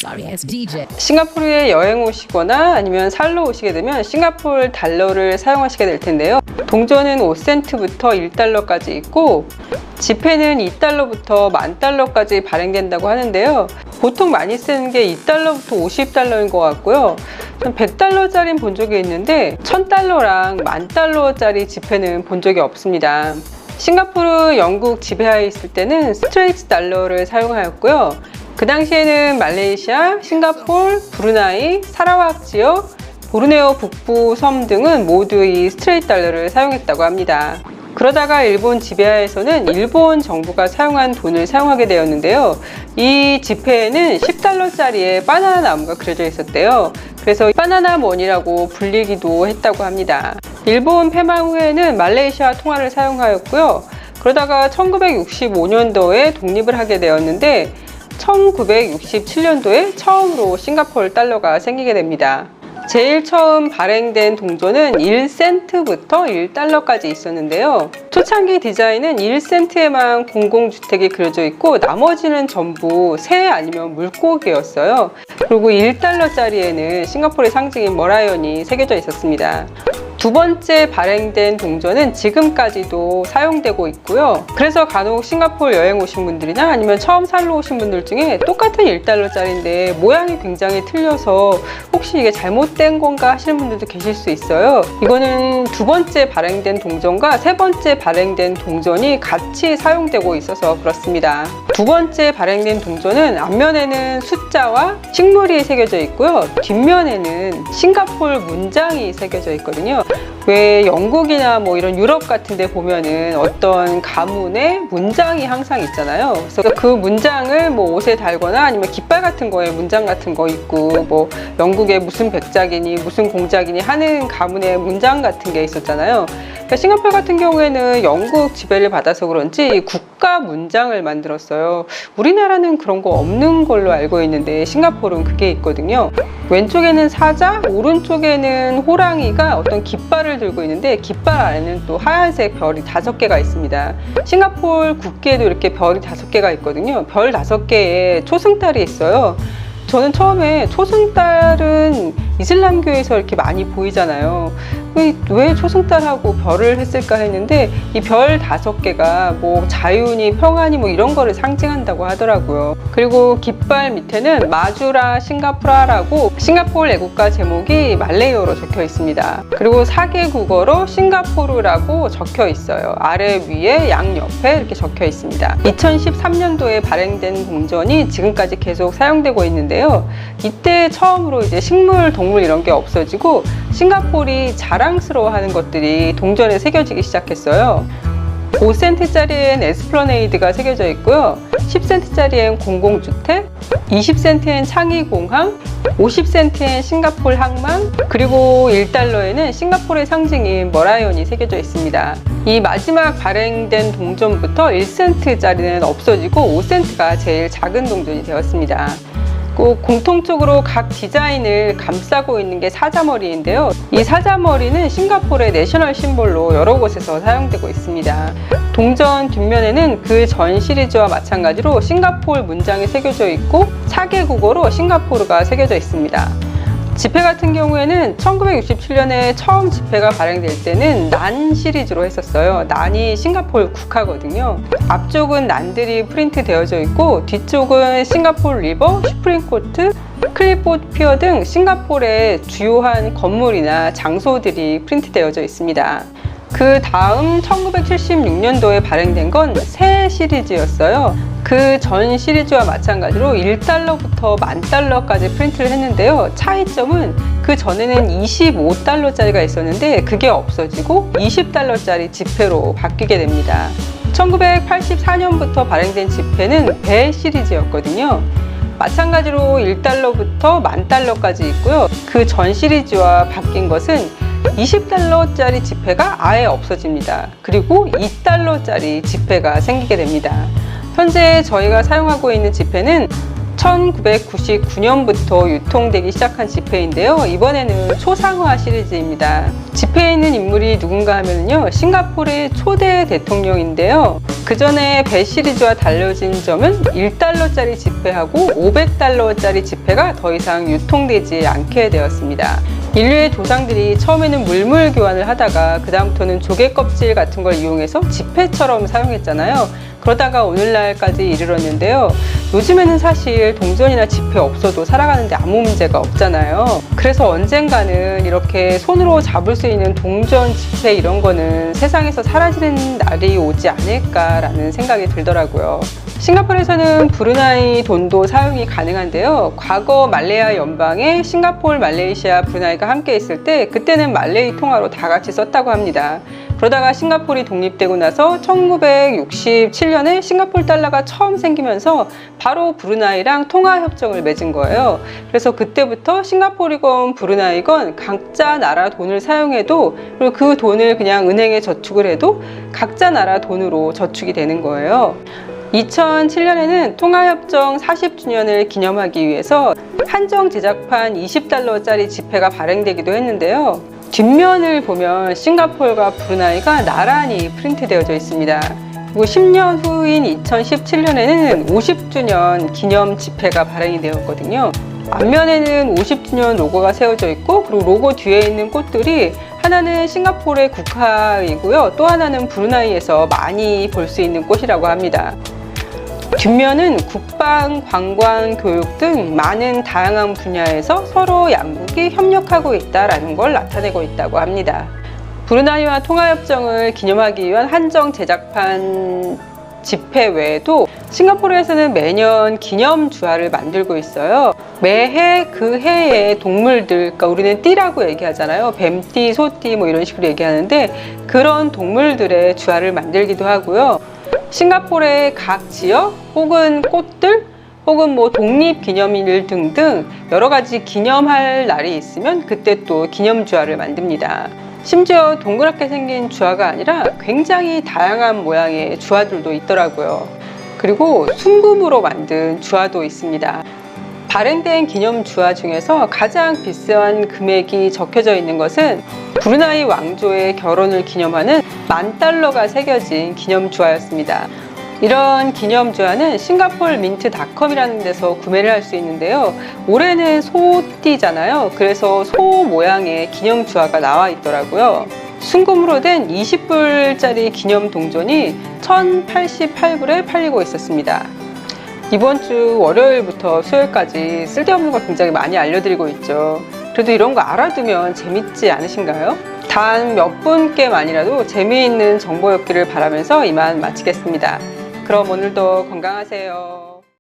Sorry ass DJ. 싱가포르에 여행 오시거나 아니면 살러 오시게 되면 싱가포르 달러를 사용하시게 될 텐데요. 동전은 5센트부터 1달러까지 있고 지폐는 2달러부터 10,000달러까지 발행된다고 하는데요. 보통 많이 쓰는 게 2달러부터 50달러인 것 같고요. 전 100달러짜리는 본 적이 있는데 1000달러랑 10,000달러짜리 지폐는 본 적이 없습니다. 싱가포르 영국 지배하에 있을 때는 스트레이트 달러를 사용하였고요. 그 당시에는 말레이시아, 싱가포르, 브루나이, 사라왁 지역, 보르네오 북부 섬 등은 모두 이 스트레이트 달러를 사용했다고 합니다. 그러다가 일본 지배하에서는 일본 정부가 사용한 돈을 사용하게 되었는데요. 이 지폐에는 10달러짜리의 바나나 나무가 그려져 있었대요. 그래서 바나나 머니라고 불리기도 했다고 합니다. 일본 패망 후에는 말레이시아 통화를 사용하였고요. 그러다가 1965년도에 독립을 하게 되었는데 1967년도에 처음으로 싱가포르 달러가 생기게 됩니다. 제일 처음 발행된 동전은 1센트부터 1달러까지 있었는데요. 초창기 디자인은 1센트에만 공공주택이 그려져 있고 나머지는 전부 새 아니면 물고기였어요. 그리고 1달러짜리에는 싱가포르의 상징인 머라이언이 새겨져 있었습니다. 두 번째 발행된 동전은 지금까지도 사용되고 있고요. 그래서 간혹 싱가포르 여행 오신 분들이나 아니면 처음 살러 오신 분들 중에 똑같은 1달러짜리인데 모양이 굉장히 틀려서 혹시 이게 잘못된 건가 하시는 분들도 계실 수 있어요. 이거는 두 번째 발행된 동전과 세 번째 발행된 동전이 같이 사용되고 있어서 그렇습니다. 두 번째 발행된 동전은 앞면에는 숫자와 식물이 새겨져 있고요. 뒷면에는 싱가포르 문장이 새겨져 있거든요. 왜 영국이나 뭐 이런 유럽 같은 데 보면은 어떤 가문의 문장이 항상 있잖아요. 그래서 그 문장을 뭐 옷에 달거나 아니면 깃발 같은 거에 문장 같은 거 있고 뭐 영국의 무슨 백작이니 무슨 공작이니 하는 가문의 문장 같은 게 있었잖아요. 그러니까 싱가포르 같은 경우에는 영국 지배를 받아서 그런지 국가 문장을 만들었어요. 우리나라는 그런 거 없는 걸로 알고 있는데 싱가포르는 그게 있거든요. 왼쪽에는 사자, 오른쪽에는 호랑이가 어떤 깃발을 들고 있는데 깃발 안에는 또 하얀색 별이 5개가 있습니다. 싱가포르 국기에도 이렇게 별이 5개가 있거든요. 별 5개에 초승달이 있어요. 저는 처음에 초승달은 이슬람교에서 이렇게 많이 보이잖아요. 왜 초승달하고 별을 했을까 했는데 이 별 5개가 뭐 자유니 평안이 뭐 이런 거를 상징한다고 하더라고요. 그리고 깃발 밑에는 마주라 싱가포라라고 싱가포르 애국가 제목이 말레이어로 적혀 있습니다. 그리고 4개 국어로 싱가포르라고 적혀 있어요. 아래 위에 양옆에 이렇게 적혀 있습니다. 2013년도에 발행된 동전이 지금까지 계속 사용되고 있는데요. 이때 처음으로 이제 식물, 동물 이런 게 없어지고 싱가포르이 자랑스러워하는 것들이 동전에 새겨지기 시작했어요. 5센트짜리엔 에스플러네이드가 새겨져 있고요. 10센트짜리엔 공공주택, 20센트엔 창의공항, 50센트엔 싱가포르 항만, 그리고 1달러에는 싱가포르의 상징인 머라이언이 새겨져 있습니다. 이 마지막 발행된 동전부터 1센트짜리는 없어지고 5센트가 제일 작은 동전이 되었습니다. 공통적으로 각 디자인을 감싸고 있는 게 사자머리인데요. 이 사자머리는 싱가포르의 내셔널 심볼로 여러 곳에서 사용되고 있습니다. 동전 뒷면에는 그 전 시리즈와 마찬가지로 싱가포르 문장이 새겨져 있고 4개 국어로 싱가포르가 새겨져 있습니다. 지폐 같은 경우에는 1967년에 처음 지폐가 발행될 때는 난 시리즈로 했었어요. 난이 싱가포르 국화거든요. 앞쪽은 난들이 프린트 되어져 있고 뒤쪽은 싱가포르 리버, 슈프림코트, 클리포드 피어 등 싱가포르의 주요한 건물이나 장소들이 프린트 되어져 있습니다. 그 다음 1976년도에 발행된 건 새 시리즈였어요. 그 전 시리즈와 마찬가지로 1달러부터 10,000달러까지 프린트를 했는데요. 차이점은 그 전에는 25달러짜리가 있었는데 그게 없어지고 20달러짜리 지폐로 바뀌게 됩니다. 1984년부터 발행된 지폐는 배 시리즈였거든요. 마찬가지로 1달러부터 10,000달러까지 있고요. 그 전 시리즈와 바뀐 것은 20달러짜리 지폐가 아예 없어집니다. 그리고 2달러짜리 지폐가 생기게 됩니다. 현재 저희가 사용하고 있는 지폐는 1999년부터 유통되기 시작한 지폐인데요. 이번에는 초상화 시리즈입니다. 지폐에 있는 인물이 누군가 하면요, 싱가포르의 초대 대통령인데요. 그 전에 배 시리즈와 달라진 점은 1달러짜리 지폐하고 500달러짜리 지폐가 더 이상 유통되지 않게 되었습니다. 인류의 조상들이 처음에는 물물 교환을 하다가 그 다음부터는 조개 껍질 같은 걸 이용해서 지폐처럼 사용했잖아요. 그러다가 오늘날까지 이르렀는데요. 요즘에는 사실 동전이나 지폐 없어도 살아가는데 아무 문제가 없잖아요. 그래서 언젠가는 이렇게 손으로 잡을 수 있는 동전, 지폐 이런 거는 세상에서 사라지는 날이 오지 않을까라는 생각이 들더라고요. 싱가포르에서는 브루나이 돈도 사용이 가능한데요. 과거 말레이아 연방에 싱가포르, 말레이시아, 브루나이가 함께 있을 때 그때는 말레이 통화로 다 같이 썼다고 합니다. 그러다가 싱가포르이 독립되고 나서 1967년에 싱가포르 달러가 처음 생기면서 바로 브루나이랑 통화협정을 맺은 거예요. 그래서 그때부터 싱가포르건 브루나이건 각자 나라 돈을 사용해도, 그리고 그 돈을 그냥 은행에 저축을 해도 각자 나라 돈으로 저축이 되는 거예요. 2007년에는 통화협정 40주년을 기념하기 위해서 한정 제작판 20달러짜리 지폐가 발행되기도 했는데요. 뒷면을 보면 싱가포르가 브루나이가 나란히 프린트되어져 있습니다. 그리고 10년 후인 2017년에는 50주년 기념 지폐가 발행이 되었거든요. 앞면에는 50주년 로고가 세워져 있고, 그리고 로고 뒤에 있는 꽃들이 하나는 싱가포르의 국화이고요, 또 하나는 브루나이에서 많이 볼 수 있는 꽃이라고 합니다. 뒷면은 국방, 관광, 교육 등 많은 다양한 분야에서 서로 양국이 협력하고 있다는 걸 나타내고 있다고 합니다. 브루나이와 통화협정을 기념하기 위한 한정 제작판 지폐 외에도 싱가포르에서는 매년 기념 주화를 만들고 있어요. 매해 그 해의 동물들, 그러니까 우리는 띠라고 얘기하잖아요. 뱀띠, 소띠 뭐 이런 식으로 얘기하는데, 그런 동물들의 주화를 만들기도 하고요. 싱가포르의 각 지역 혹은 꽃들 혹은 뭐 독립기념일 등등 여러 가지 기념할 날이 있으면 그때 또 기념 주화를 만듭니다. 심지어 동그랗게 생긴 주화가 아니라 굉장히 다양한 모양의 주화들도 있더라고요. 그리고 순금으로 만든 주화도 있습니다. 발행된 기념 주화 중에서 가장 비싼 금액이 적혀져 있는 것은 브루나이 왕조의 결혼을 기념하는 10,000달러가 새겨진 기념 주화였습니다. 이런 기념 주화는 싱가포르 민트닷컴이라는 데서 구매를 할 수 있는데요. 올해는 소띠잖아요. 그래서 소 모양의 기념 주화가 나와 있더라고요. 순금으로 된 20불짜리 기념 동전이 1,088불에 팔리고 있었습니다. 이번 주 월요일부터 수요일까지 쓸데없는 거 굉장히 많이 알려드리고 있죠. 그래도 이런 거 알아두면 재밌지 않으신가요? 단 몇 분께만이라도 재미있는 정보였기를 바라면서 이만 마치겠습니다. 그럼 오늘도 건강하세요.